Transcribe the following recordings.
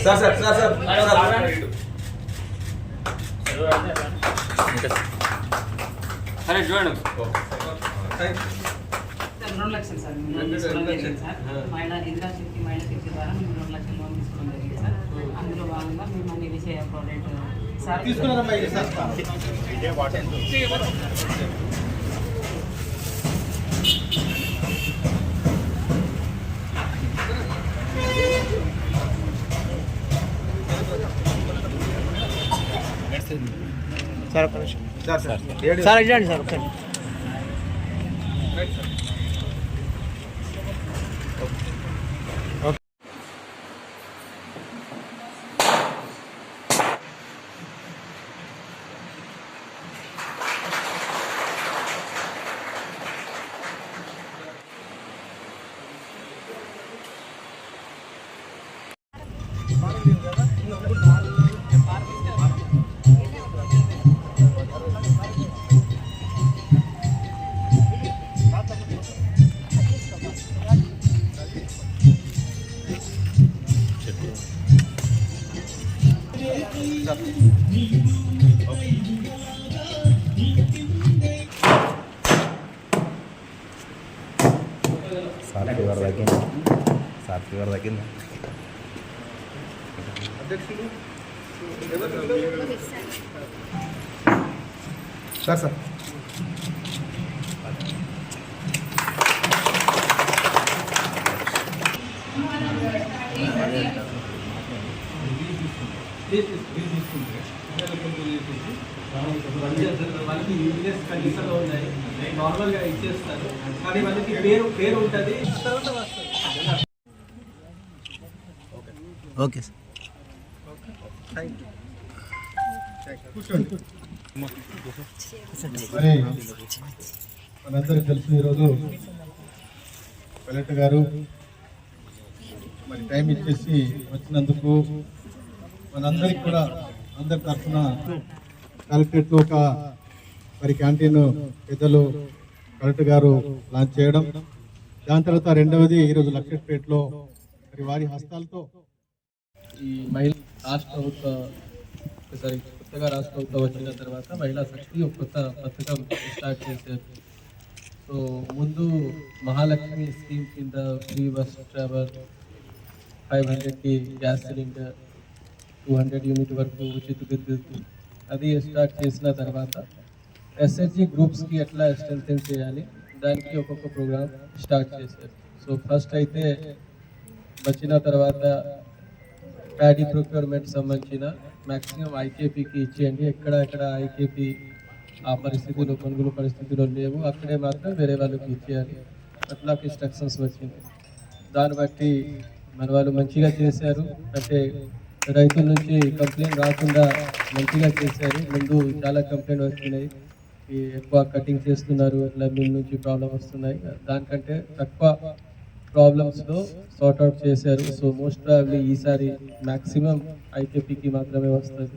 Sir sir sir sir సరే చూడండి. 2 లక్షలు సార్ మహిళా ఇందిరా శక్తి మహిళా శక్తి ద్వారా మేము 2 లక్షలు లోన్ తీసుకోవడం జరిగింది సార్. అందులో భాగంగా మేము అన్ని విషయ project sir sir sir sir ఇవ్వండి సార్ ఒకసారి. సార్ ఫీవర్ తగ్గింది సార్ సార్ వాళ్ళకి యూజ్లెస్ కండిషన్లో ఉన్నాయి, నార్మల్గా ఇచ్చేస్తారు, కానీ వాళ్ళకి పేరు ఉంటుంది. Okay sir. మరి మనందరికీ తెలుసు ఈరోజు కలెక్టర్ గారు మరి టైం ఇచ్చేసి వచ్చినందుకు మనందరికి కూడా అందరి తరఫున కలెక్టరేట్లో ఒక మరి క్యాంటీన్ పెద్దలు కలెక్టర్ గారు లాంచ్ చేయడం, దాని తర్వాత రెండవది ఈరోజు లక్షపేటలో మరి వారి హస్తాలతో ఈ మహిళా రాష్ట్ర ప్రభుత్వ కొత్తగా రాష్ట్ర ప్రభుత్వం వచ్చిన తర్వాత మహిళా శక్తి ఒక కొత్త పథకం స్టార్ట్ చేశారు. సో ముందు మహాలక్ష్మి స్కీమ్ కింద ఫ్రీ బస్ ట్రావెల్, 500కి గ్యాస్ సిలిండర్, 200 యూనిట్ వరకు ఉచిత విద్యుత్, అది స్టార్ట్ చేసిన తర్వాత ఎస్హెచ్జి గ్రూప్స్కి ఎట్లా స్ట్రెంథెన్ చేయాలి దానికి ఒక్కొక్క ప్రోగ్రామ్ స్టార్ట్ చేశారు. సో ఫస్ట్ అయితే వచ్చిన తర్వాత ప్యాడీ ప్రొక్యూర్మెంట్ సంబంధించిన మ్యాక్సిమం ఐకేపీకి ఇచ్చేయండి, ఎక్కడ ఐకేపీ ఆ పరిస్థితుల్లో కొనుగోలు పరిస్థితుల్లో లేవు అక్కడే మాత్రం వేరే వాళ్ళకి ఇచ్చేయాలి, అట్లా ఇన్స్ట్రక్షన్స్ వచ్చింది. దాన్ని బట్టి మన వాళ్ళు మంచిగా చేశారు, అంటే రైతుల నుంచి కంప్లైంట్ రాకుండా మంచిగా చేశారు. ముందు చాలా కంప్లైంట్ వస్తున్నాయి, ఎక్కువ కటింగ్ చేస్తున్నారు, అట్లా మిల్ నుంచి ప్రాబ్లం వస్తున్నాయి, దానికంటే తక్కువ ప్రాబ్లమ్స్లో సార్ట్అవుట్ చేశారు. సో మోస్ట్ ప్రాబ్లీ ఈసారి మ్యాక్సిమం ఐకేపీకి మాత్రమే వస్తుంది.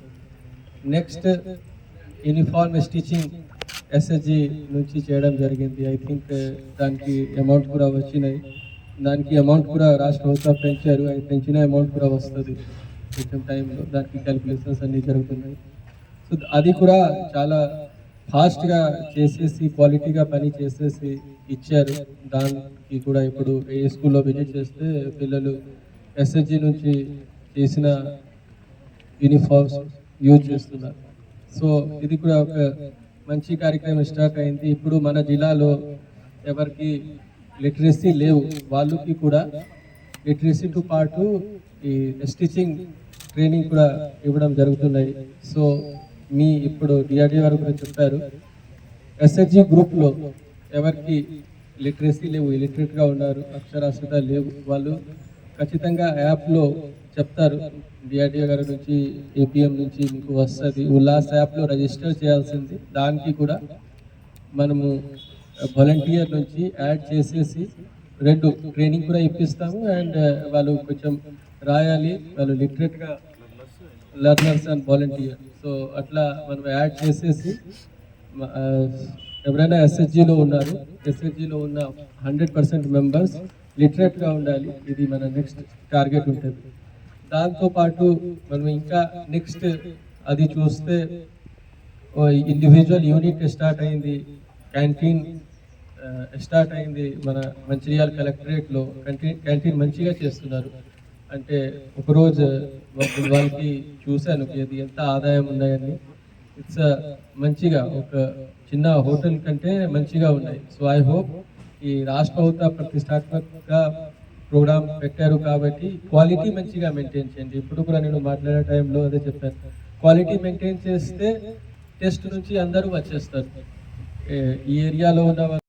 నెక్స్ట్ యూనిఫార్మ్ స్టిచింగ్ ఎస్హెచ్జి నుంచి చేయడం జరిగింది. ఐ థింక్ దానికి అమౌంట్ కూడా వచ్చినాయి, దానికి అమౌంట్ కూడా రాష్ట్ర ప్రభుత్వం పెంచారు, అది పెంచిన అమౌంట్ కూడా వస్తుంది కొంచెం టైంలో, దానికి క్యాలిక్యులేషన్స్ అన్నీ జరుగుతున్నాయి. సో అది కూడా చాలా ఫాస్ట్గా చేసేసి క్వాలిటీగా పని చేసేసి ఇచ్చారు. దానికి కూడా ఇప్పుడు ఏ స్కూల్లో విజిట్ చేస్తే పిల్లలు ఎస్హెచ్జి నుంచి చేసిన యూనిఫామ్స్ యూజ్ చేస్తున్నారు. సో ఇది కూడా ఒక మంచి కార్యక్రమం స్టార్ట్ అయింది. ఇప్పుడు మన జిల్లాలో ఎవరికి లిటరసీ లేవు వాళ్ళకి కూడా లిటరసీతో పాటు ఈ స్టిచింగ్ ట్రైనింగ్ కూడా ఇవ్వడం జరుగుతున్నాయి. సో మీ ఇప్పుడు డిఆర్డీ వారు కూడా చెప్పారు, ఎస్హెచ్జి గ్రూప్లో ఎవరికి లిటరసీ లేవు, ఇలిటరేట్గా ఉన్నారు, అక్షరాస్యత లేవు, వాళ్ళు ఖచ్చితంగా యాప్లో చెప్తారు, డిఆర్డీఓ గారి నుంచి ఏపీఎం నుంచి మీకు వస్తుంది, ఉల్లాస్ యాప్లో రిజిస్టర్ చేయాల్సింది. దానికి కూడా మనము వాలంటీర్ నుంచి యాడ్ చేసేసి 2 ట్రైనింగ్ కూడా ఇప్పిస్తాము, అండ్ వాళ్ళు కొంచెం రాయాలి, వాళ్ళు లిటరేట్గా లెర్నర్స్ అండ్ వాలంటీర్. సో అట్లా మనం యాడ్ చేసేసి ఎవరైనా ఎస్హెచ్జిలో ఉన్నారు, ఎస్హెచ్జిలో ఉన్న 100% మెంబర్స్ లిటరేట్గా ఉండాలి. ఇది మన నెక్స్ట్ టార్గెట్ ఉంటుంది. దాంతోపాటు మనం ఇంకా నెక్స్ట్ అది చూస్తే ఇండివిజువల్ యూనిట్ స్టార్ట్ అయింది, క్యాంటీన్ స్టార్ట్ అయింది మన మంచిర్యాల కలెక్టరేట్లో. క్యాంటీన్ మంచిగా చేస్తున్నారు. అంటే ఒకరోజు వాళ్ళకి చూశాను ఇది ఎంత ఆదాయం ఉన్నాయని. ఇట్స్ మంచిగా ఒక చిన్న హోటల్ కంటే మంచిగా ఉన్నాయి. సో ఐ హోప్ ఈ రాష్ట్ర ప్రభుత్వ ప్రతిష్టాత్మకంగా ప్రోగ్రామ్ పెట్టారు కాబట్టి క్వాలిటీ మంచిగా మెయింటైన్ చేయండి. ఇప్పుడు కూడా నేను మాట్లాడే టైంలో అదే చెప్పాను, క్వాలిటీ మెయింటైన్ చేస్తే టెస్ట్ నుంచి అందరూ వచ్చేస్తారు. ఈ ఏరియాలో ఉన్న